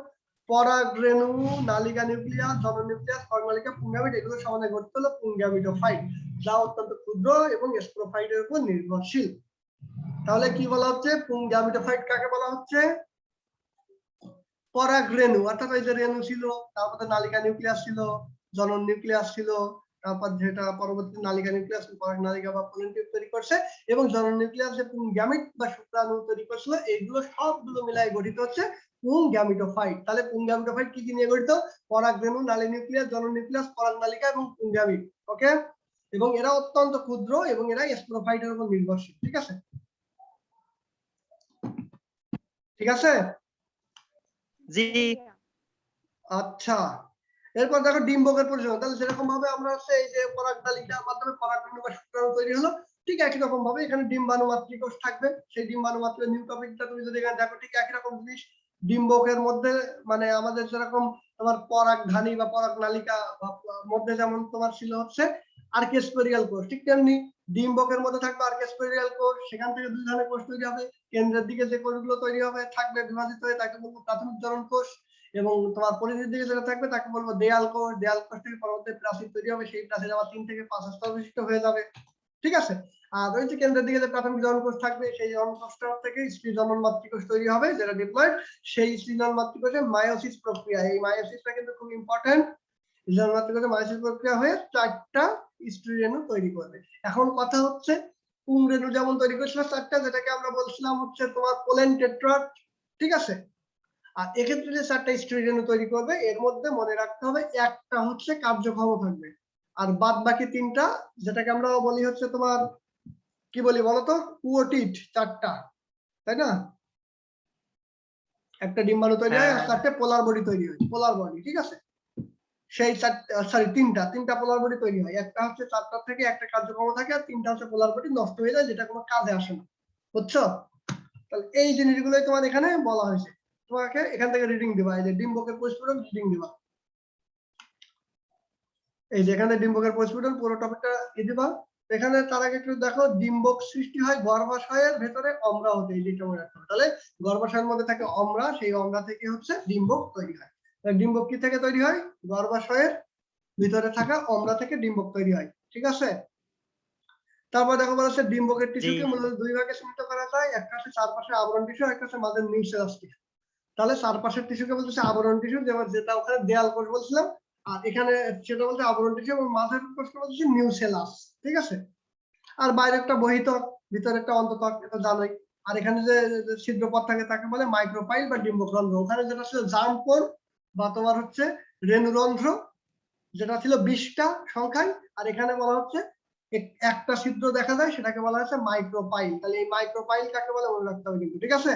পরাগ রেণু, নালিকা নিউক্লিয়াস, জনন নিউক্লিয়াস, পরাগনালিকা, পুংগামিট, এগুলো সমানে গঠিত হলো পুংগামিটোফাইট, যা অত্যন্ত ক্ষুদ্র এবং স্পোরোফাইটের উপর নির্ভরশীল। তাহলে কি বলা হচ্ছে, পুংগামিটোফাইট কাকে বলা হচ্ছে, পরাগ রেণু, অর্থাৎ ওই যে রেণু ছিল, তারপরে নালিকা নিউক্লিয়াস ছিল, জনন নিউক্লিয়াস ছিল, তারপর যেটা পরবর্তী নালিকা নিউক্লিয়াস পরাগ নালিকা বা পোলেন টিউব তৈরি করছে, এবং জনন নিউক্লিয়াস যে পুংগামিট বা শুক্রাণু তৈরি করছিল, এইগুলো সবগুলো মিলাই গঠিত হচ্ছে পুংগামিটোফাইট। তাহলে পুংগামিটোফাইট কি কি নিয়ে গঠিত, পরাগ রেণু, নালী নিউক্লিয়াস, জনন নিউক্লিয়াস, পরাগ নালিকা এবং পুংগামিট। ওকে, এবং এরা অত্যন্ত ক্ষুদ্র এবং এরা স্পোরোফাইটের উপর নির্ভরশীল। ঠিক আছে, ঠিক আছে। জি। আচ্ছা, এরপর দেখো ডিম্বকের পরিচালনা। তাহলে যেরকম ভাবে আমরা হচ্ছে এই যে পরাগ নালিকার মাধ্যমে পরাগরেণু বা শুক্রাণু তৈরি হলো, ঠিক একই রকম ভাবে এখানে ডিম্বাণু মাতৃকোষ থাকবে। সেই ডিম্বাণু মাতৃকোষ নিউ টপিকটা তুমি যদি এখানে দেখো, ঠিক একই রকম জিনিস। ডিম্বকের মধ্যে মানে আমাদের যেরকম তোমার পরাগধানী বা পরাগ নালিকা বা মধ্যে যেমন তোমার ছিল হচ্ছে আর্কেস্পেরিয়াল কোষ, ঠিক তেমনি ডিম্বকের মধ্যে থাকবে আর্কেস্পেরিয়াল কোষ। সেখান থেকে দুই ধরনের কোষ তৈরি হবে। কেন্দ্রের দিকে যে কোষগুলো তৈরি হবে থাকবে বিভাজিত হয়ে, তাকে বলবো প্রাথমিক জনন কোষ। এবং তোমার পরিধির দিকে যেটা থাকবে তাকে বলবো দেয়াল কোষ। দেয়াল কোষ থেকে পরবর্তী প্রাচীর তৈরি হবে, সেই প্রাচীর আবার 3 থেকে 5 স্তর বিশিষ্ট হয়ে যাবে। ঠিক আছে, আর ওই যে কেন্দ্রের দিকে যে প্রাথমিক জনন কোষ থাকবে, সেই জনন কোষটা থেকে স্ত্রী জনন মাতৃকোষ তৈরি হবে, যেটা ডিপ্লয়েড। সেই স্ত্রী জনন মাতৃকোষে মায়োসিস প্রক্রিয়া, এই মায়োসিসটা কিন্তু খুব ইম্পর্টেন্ট। জনন মাতৃকোষে মায়োসিস প্রক্রিয়া হয়ে 4টা স্ত্রী রেণু তৈরি করবে। এখন কথা হচ্ছে, পুং রেণু যেমন তৈরি করেছিল 4টা, যেটাকে আমরা বলছিলাম হচ্ছে তোমার পোলেন টেট্রাড। ঠিক আছে, আর এক্ষেত্রে যে 4টা স্ত্রী রেণু তৈরি করবে, এর মধ্যে মনে রাখতে হবে একটা হচ্ছে কার্যক্ষম থাকবে, আর বাদ বাকি 3টা, যেটাকে আমরা বলি হচ্ছে তোমার কি বলি বলতো, কুওটিড। 4টা, তাই না? একটা ডিম্বাণু তৈরি হয় আর 4টে পোলার বডি তৈরি হয়, পোলার বডি। ঠিক আছে, সেই 3টা পোলার বডি তৈরি হয়। একটা হচ্ছে 4টা থেকে একটা কার্যক্ষম থাকে, আর 3টা হচ্ছে পোলার বডি নষ্ট হয়ে যায়, যেটা কোনো কাজে আসে না। বুঝছো? তাহলে এই জিনিসগুলোই তোমার এখানে বলা হয়েছে। তোমাকে এখান থেকে রিডিং দিবা, এই যে ডিম্বকের পরিস্ফুটন রিডিং দিবা, এই যে এখানে ডিম্বকের পরিস্ফুটন পুরো টপিকটা দিবা। এখানে তার আগে একটু দেখো ডিম্বক সৃষ্টি হয় গর্ভাশয়ের ভেতরে অম্রা হতে, এই যেটা মনে রাখতে হবে। তাহলে গর্ভাশয়ের মধ্যে থাকে অম্রা, সেই অম্রা থেকে হচ্ছে ডিম্বক তৈরি হয়। ডিম্বক কি থেকে তৈরি হয়? গর্ভাশয়ের ভিতরে থাকা অম্রা থেকে ডিম্বক তৈরি হয়, ঠিক আছে। তারপর দেখো বলা হচ্ছে ডিম্বকের টিস্যুকে মূলত দুই ভাগে সীমিত করা যায়, একটা হচ্ছে চারপাশে আবরণ টিস্যু, একটা হচ্ছে মাঝের নিউক্লিয়াস টিস্যু। তাহলে চারপাশের টিস্যুকে বলতেছে আবরণ টিস্যু, যেটা ওখানে দেয়াল কোষ বলছিলাম, আর এখানে সেটা বলতে আবরণ টিস্যু, এবং মাঝের কোষকে বলতেছে নিউসেলাস, ঠিক আছে। আর বাইরে একটা বহিতক, ভিতরে একটা অন্ততক, এটা জানোই। আর এখানে যে ছিদ্রপথ থাকে তাকে বলে মাইক্রোপাইল বা ডিম্বকরন্ধ্র। ওখানে যেটা ছিল জার্মপোর বা তোমার হচ্ছে রেণুরন্ধ্র, যেটা ছিল 20টা সংখ্যায়, আর এখানে বলা হচ্ছে একটা ছিদ্র দেখা যায়, সেটাকে বলা হচ্ছে মাইক্রোপাইল। তাহলে এই মাইক্রোপাইল কাকে বলে মনে রাখতে হবে কিন্তু, ঠিক আছে।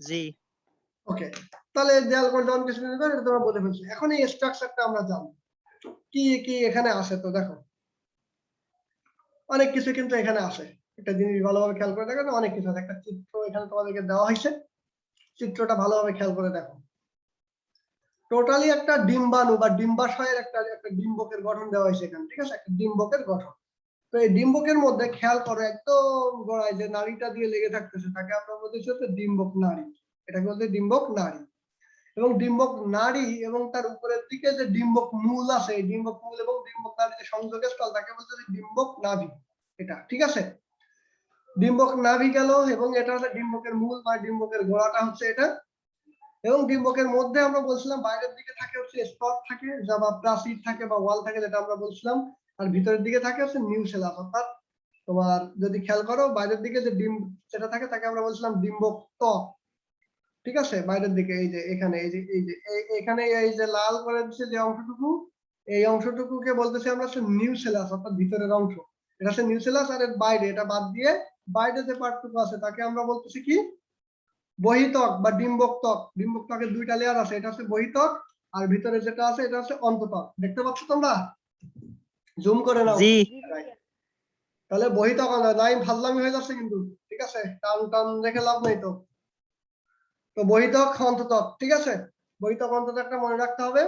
জি ওকে, তাহলে দেয়াল কোষ যখন কিছু এটা তোমরা বলে ফেলছো। এখন এই স্ট্রাকচারটা আমরা জানি কি কি এখানে আছে। তো দেখো অনেক কিছু কিন্তু এখানে আছে, একটা জিনিস ভালোভাবে খেয়াল করে দেখো, অনেক কিছু আছে। একটা চিত্র এখানে তোমাদেরকে দেওয়া হয়েছে, চিত্রটা ভালোভাবে খেয়াল করে দেখো। টোটালি একটা ডিম্বাণু বা ডিম্বাশয়ের একটা ডিম্বকের গঠন দেওয়া হয়েছে এখানে, ঠিক আছে, একটা ডিম্বকের গঠন। তো এই ডিম্বকের মধ্যে খেয়াল করো একদম গোড়ায় যে নাড়িটা দিয়ে লেগে থাকতেছে, তাকে আমরা বলতেছি হচ্ছে ডিম্বক নাড়ি। এটাকে বলতে ডিম্বক নাড়ি। এবং ডিম্বক নাড়ি এবং তার উপরের দিকে যে ডিম্বক মূল আছে, এই ডিম্বক মূল এবং ডিম্বক নাড়ি যে সংযোগের স্থল, তাকে বলতেছি ডিম্বক নাভি। এটা ঠিক আছে, ডিম্বক নাভি গেল, এবং এটা হচ্ছে ডিম্বকের মূল বা ডিম্বকের গোড়াটা হচ্ছে এটা। এবং ডিম্বকের মধ্যে আমরা বলছিলাম বাইরের দিকে থাকে হচ্ছে স্তর থাকে, যা বা প্রাচীর থাকে বা ওয়াল থাকে, যেটা আমরা বলছিলাম। আর ভিতরের দিকে থাকে হচ্ছে নিউসেলাস। অর্থাৎ তোমার যদি খেয়াল করো বাইরের দিকে যে ডিম যেটা থাকে তাকে আমরা বলছিলাম ডিম্বক ত্বক, ঠিক আছে। বাইরের দিকে এই যে এখানে এখানে এই যে লাল করে দিচ্ছে যে অংশটুকু, এই অংশটুকুকে বলতেছি আমরা হচ্ছে নিউসেলাস, অর্থাৎ ভিতরের অংশ। এটা হচ্ছে নিউসেলাস। আর এর বাইরে, এটা বাদ দিয়ে বাইরে যে পার্টটুকু আছে তাকে আমরা বলতেছি কি? বহিত্বক বা ডিম্বক ত্বক। ডিম্বক ত্বকের দুইটা লেয়ার আছে, এটা হচ্ছে বহিত্বক, আর ভিতরে যেটা আছে এটা হচ্ছে অন্তত্বক। দেখতে পাচ্ছ তোমরা? জুম করে নাও। জি জি ভাইয়া। তাহলে বহিত্বক লাইন ফাজলামি হয়ে যাচ্ছে কিন্তু, ঠিক আছে, টান টান রেখে লাভ নেই তো। তো বহিত্বক অন্তত্বক, ঠিক আছে, বহিত্বক অন্তত্বকটা মনে রাখতে হবে।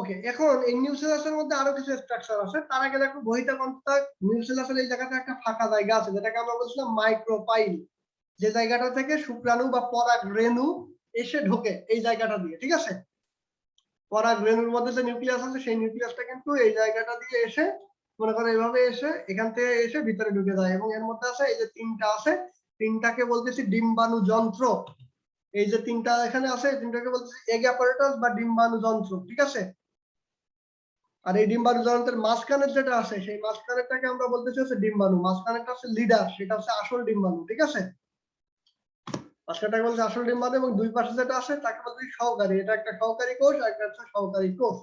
ওকে, এখন এই নিউসেলাসের মধ্যে আরো কিছু স্ট্রাকচার আছে। তার আগে দেখো বহিত্বক অন্তত্বক, নিউসেলাসের এই জায়গাতে একটা ফাঁকা জায়গা আছে, যেটাকে আমরা বলছিলাম মাইক্রোপাইল। যে জায়গাটা থেকে শুক্রাণু বা পরাগ রেণু এসে ঢোকে, এই জায়গাটা দিয়ে, ঠিক আছে। পরাগ রেণুর মধ্যে যে নিউক্লিয়াস আছে, সেই নিউক্লিয়াসটা কিন্তু এই জায়গাটা দিয়ে এসে, মনে করো এইভাবে এসে এখান থেকে এসে ভিতরে ঢুকে যায়। এবং এর মধ্যে আছে এই যে তিনটা আছে, তিনটাকে বলতেছি ডিম্বাণু যন্ত্র। এই যে তিনটা এখানে আছে, এই তিনটাকে বলতেছি এগ অ্যাপারেটাস বা ডিম্বাণু যন্ত্র, ঠিক আছে। আর এই ডিম্বাণু যন্ত্রের মাঝখানের যেটা আছে, সেই মাঝখানেরটাকে আমরা বলতেছি হচ্ছে ডিম্বাণু। মাঝখানেরটা হচ্ছে লিডার, সেটা হচ্ছে আসল ডিম্বাণু, ঠিক আছে। মাঝখানটাকে বলছে আসল ডিম্বাণু, এবং দুই পাশে যেটা আছে তাকে বলছি সহকারী। এটা একটা সহকারী কোষ, আর একটা হচ্ছে সহকারী কোষ।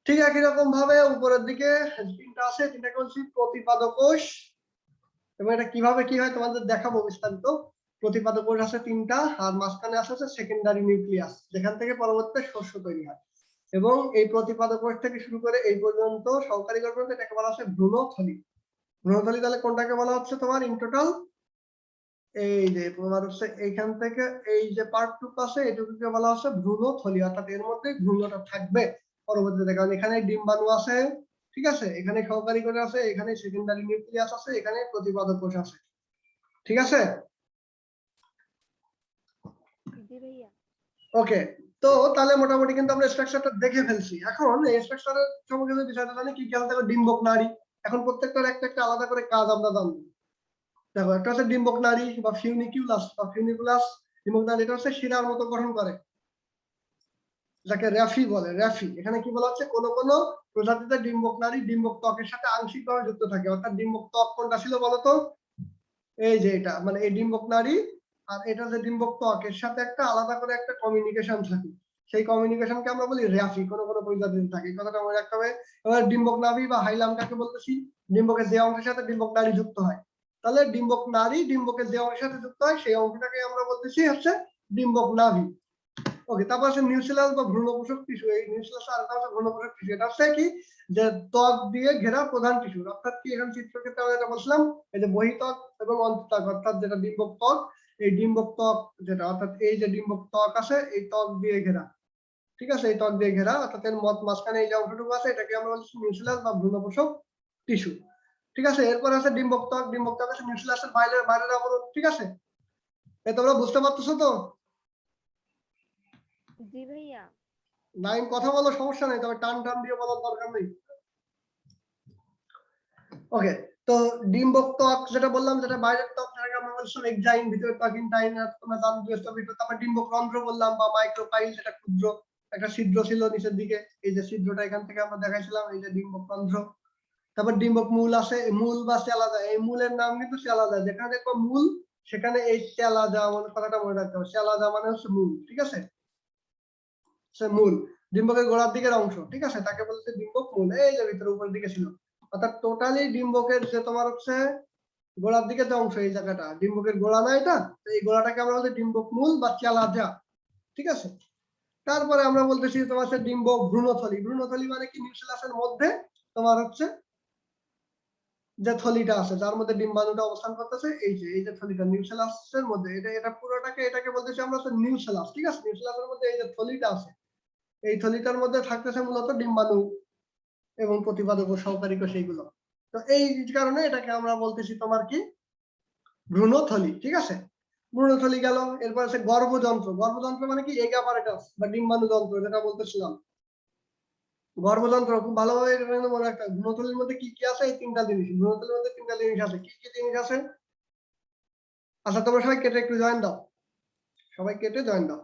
ঠিক একই রকম ভাবে উপরের দিকে তিনটা আছে, তিনটাকে বলছি প্রতিপাদক কোষ। এবং এটা কিভাবে কি হয় তোমাদের দেখাবো বিস্তারিত। প্রতিপাদক কোষ আছে তিনটা, আর মাঝখানে আছে হচ্ছে সেকেন্ডারি নিউক্লিয়াস, যেখান থেকে পরবর্তীতে শস্য তৈরি হয়। এবং এই প্রতিপাদক কোষ থেকে শুরু করে এই পর্যন্ত সহকারী কোষ পর্যন্ত এটাকে বলা হচ্ছে ভ্রূণথলি। ভ্রূণথলি তাহলে কোনটাকে বলা হচ্ছে তোমার ইন টোটাল? এই যে তোমার হচ্ছে এইখান থেকে এই যে পার্টটুকু আছে, এটুকুকে বলা হচ্ছে ভ্রূণথলি। অর্থাৎ এর মধ্যে ভ্রূণটা থাকবে পরবর্তীতে, কারণ এখানে ডিম্বাণু আছে, ঠিক আছে, এখানে সহকারী কোষ আছে, এখানে সেকেন্ডারি নিউক্লিয়াস আছে, এখানে প্রতিপাদক কোষ আছে, ঠিক আছে। জি ভাইয়া। ওকে, তো তাহলে মোটামুটি কিন্তু আমরা স্ট্রাকচারটা দেখে ফেলছি। এখন এই স্ট্রাকচারের সম্পর্কে যে বিষয়টা জানি, কি খেয়াল থাকবে ডিম্বক নাড়ি। এখন প্রত্যেকটার একটা একটা আলাদা করে কাজ আমরা জানবো। দেখো একটা হচ্ছে ডিম্বক নাড়ি বা ফিউনিকুলাস বা ফিউনিকুলাস। ডিম্বক নাড়ি এটা হচ্ছে শিরার মতো গঠন করে, যাকে র্যাফি বলে। র্যাফি, এখানে কি বলা হচ্ছে, কোন কোন প্রজাতিতে ডিম্বক নাড়ি ডিম্বক ত্বকের সাথে আংশিকভাবে যুক্ত থাকে। অর্থাৎ ডিম্বক ত্বক কোনটা ছিল বলতো? এই যে এটা, মানে এই ডিম্বক নাড়ি আর এটা যে ডিম্বক ত্বক, এর সাথে একটা আলাদা করে একটা কমিউনিকেশন থাকে। সেই কমিউনিকেশনকে আমরা বলি র্যাফি। কোন কোন প্রজাতিতে থাকে, এই কথাটা মনে রাখতে হবে। এবার ডিম্বক নাভি বা হাইলাম কাকে বলতেছি? ডিম্বকের যে অংশের সাথে ডিম্বক নাড়ি যুক্ত হয়। তাহলে ডিম্বক নাড়ি ডিম্বকের যে অংশের সাথে যুক্ত হয়, সেই অংশটাকে আমরা বলতেছি হচ্ছে ডিম্বক নাভি। ওকে, তারপর আছে নিউসেলাস বা ভ্রূণপোষক টিস্যু। এই নিউসেলাস আর একটা হচ্ছে ভ্রূণপোষক টিস্যু। এটা হচ্ছে কি, যে ত্বক দিয়ে ঘেরা প্রধান টিস্যু। অর্থাৎ কি, এখানে চিত্রক্ষেত্রে আমরা যেটা বলছিলাম, এই যে বহিত্বক এবং অন্তত্বক, অর্থাৎ যেটা ডিম্বক ত্বক, এই ডিম্বক ত্বক যেটা, অর্থাৎ এই যে ডিম্বক ত্বক আছে, এই ত্বক দিয়ে ঘেরা, ঠিক আছে, এই ত্বক দিয়ে ঘেরা, অর্থাৎ এর মাঝখানে এই যে অংশটুকু আছে এটাকে আমরা বলছি নিউক্লিয়াস বা ভ্রূণপোষক টিস্যু। ঠিক আছে, এরপর আছে ডিম্বক ত্বক। ডিম্বক ত্বক আছে নিউক্লিয়াসের বাইরের আবরণ। ঠিক আছে, এ তোমরা বুঝতে পারতেছো তো? জি ভাইয়া। নাইম কথা বলো, সমস্যা নেই, তবে টান টান দিয়ে বলার দরকার নেই। ওকে, তো ডিম্বক ত্বক যেটা বললাম, যেটা বাইরের ত্বক, যেটাকে আমরা বলছিলাম এক্সাইন, ভিতরে ত্বক ইনটাইন, তোমরা জানো ভিতরে। তারপর ডিম্বক রন্ধ্র বললাম বা মাইক্রোপাইল, যেটা ক্ষুদ্র একটা ছিদ্র ছিল নিচের দিকে, এই যে ছিদ্রটা এখান থেকে আমরা দেখাইছিলাম, এই যে ডিম্বক রন্ধ্র। তারপর ডিম্বক মূল আছে, মূল বা চেলাজা। এই মূলের নাম কিন্তু চেলাজা, যেখানে দেখবো মূল সেখানে এই চেলাজা কথাটা মনে রাখতে হবে। চেলাজা মানে হচ্ছে মূল। ঠিক আছে, সে মূল ডিম্বকের গোড়ার দিকের অংশ। ঠিক আছে, তাকে বলছে ডিম্বক মূল। এই যে ভিতরে উপরের দিকে ছিল, অর্থাৎ টোটালি ডিম্বকের যে তোমার হচ্ছে গোড়ার দিকে যে অংশ, এই জায়গাটা ডিম্বকের গোড়া না এটা, তো এই গোড়াটাকে আমরা বলছি ডিম্বক মূল বা চেলাজা। ঠিক আছে, তারপরে আমরা বলতেছি তোমার হচ্ছে ডিম্বক ভ্রূণথলি। ভ্রূণথলি মানে কি, নিউক্লিয়াসের মধ্যে তোমার হচ্ছে যে থলিটা আছে, যার মধ্যে ডিম্বাণুটা অবস্থান করতেছে, এই যে থলিটা নিউক্লিয়াসের মধ্যে, এটা পুরোটাকে বলতেছি আমরা হচ্ছে নিউক্লিয়াস। ঠিক আছে, নিউক্লিয়াসের মধ্যে এই যে থলিটা আছে, এই থলিটার মধ্যে থাকতেছে মূলত ডিম্বাণু এবং প্রতিপাদক ও সহকারী কোষ এইগুলো। তো এই কারণে এটাকে আমরা বলতেছি তোমার কি, ভ্রূণথলি। ঠিক আছে, ভ্রূণথলি গেল। এরপর আছে গর্ভযন্ত্র। গর্ভযন্ত্র মানে কি, এগ অ্যাপারেটাস বা ডিম্বাণু যন্ত্র, যেটা বলতেছিলাম। গর্ভযন্ত্র খুব ভালোভাবে এটা কিন্তু মনে রাখতে হবে। ভ্রূণথলির মধ্যে কি কি আছে, এই তিনটা জিনিস। ভ্রূণথলির মধ্যে তিনটা জিনিস আছে। কি কি জিনিস আছে? আচ্ছা, তোমরা সবাই কেটে একটু জয়েন দাও, সবাই কেটে জয়েন দাও।